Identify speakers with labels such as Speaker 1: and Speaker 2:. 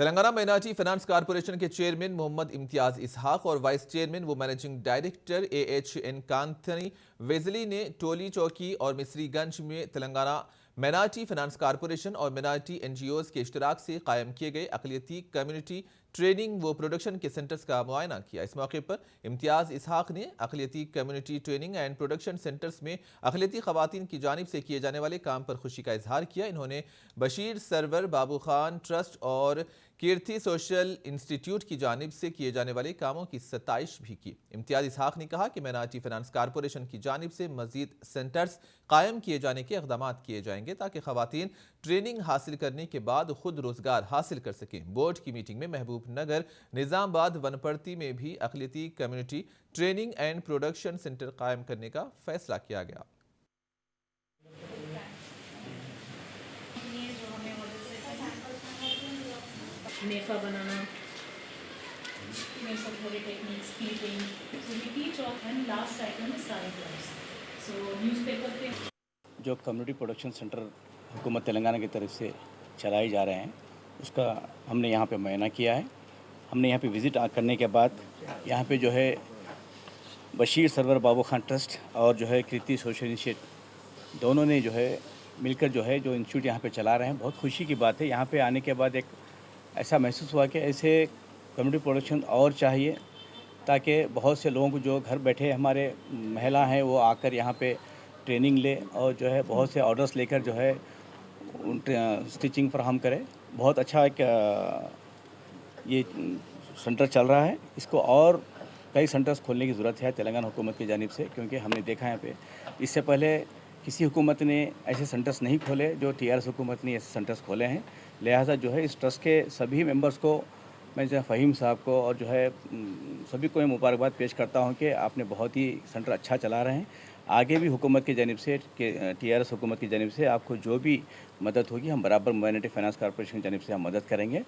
Speaker 1: Telangana minority finance corporation के chairman Mohammed Imtiaz Ishaq और vice chairman व managing director AHN Kanthi Wesley ने टोली चौकी और मिस्रीगंज में तेलंगाना माइनॉरिटी फाइनेंस कॉरपोरेशन और माइनॉरिटी NGOs के इश्तराक से कायम किए गए अक़लियती कम्युनिटी ट्रेनिंग व प्रोडक्शन के सेंटर्स का मुआयना किया। इस मौके पर इम्तियाज इसहाक ने अक़लियती community training and production centres में अक़लियती ख़वातीन की जानिब से किए जाने वाले काम पर खुशी का इजहार किया। इन्होंने बशीर सरवर बाबू खान ट्रस्ट और कीर्ति सोशल इंस्टीट्यूट की जानिब से किए जाने वाले कामों की सताइश भी की। इम्तियाज इसहाक ने कहा कि माइनॉरिटी फाइनेंस कॉरपोरेशन की जानिब से मजीद सेंटर्स कायम किए जाने के इक़दाम किए जाएंगे ताकि ख़वातीन ट्रेनिंग हासिल करने के बाद खुद रोजगार हासिल कर सकें। बोर्ड की मीटिंग में महबूब नगर, निज़ामाबाद, वनपर्ती में भी अक़लियती community training and production centre कायम करने का फैसला किया गया।
Speaker 2: नेफा बनाना, थोड़े techniques, clipping, so we teach all and last item is sari class. So newspaper पे
Speaker 3: जो कम्युनिटी प्रोडक्शन सेंटर हुकूमत तेलंगाना की तरफ से चलाए जा रहे हैं उसका हमने यहाँ पे मुआयना किया है। हमने यहाँ पे विज़िट करने के बाद यहाँ पे जो है बशीर सरवर बाबू खान ट्रस्ट और जो है कीर्ति सोशल इंस्टीट्यूट दोनों ने जो है मिलकर जो इंस्टीट्यूट यहाँ पे चला रहे हैं। बहुत खुशी की बात है। यहाँ पे आने के बाद एक ऐसा महसूस हुआ कि ऐसे कम्युनिटी प्रोडक्शन और चाहिए ताकि बहुत से लोगों को जो घर बैठे हमारे महिला हैं वो आकर यहाँ पे ट्रेनिंग ले और जो है बहुत से ऑर्डर्स लेकर जो है स्टिचिंग फराहम करे। बहुत अच्छा एक ये सेंटर चल रहा है। इसको और कई सेंटर्स खोलने की ज़रूरत है तेलंगाना हुकूमत की जानिब से, क्योंकि हमने देखा है यहाँ पे इससे पहले किसी हुकूमत ने ऐसे सेंटर्स नहीं खोले जो TRS हुकूमत ने ऐसे सेंटर्स खोले हैं। लिहाजा जो है इस ट्रस्ट के सभी मेंबर्स को मैं जो फ़हीम साहब को और जो है सभी को मैं मुबारकबाद पेश करता हूँ कि आपने बहुत ही सेंटर अच्छा चला रहे हैं। आगे भी हुकूमत की जानिब से TRS हुकूमत की जानिब से आपको जो भी मदद होगी हम बराबर माइनॉरिटी फाइनेंस कॉरपोरेशन की जानिब से हम मदद करेंगे।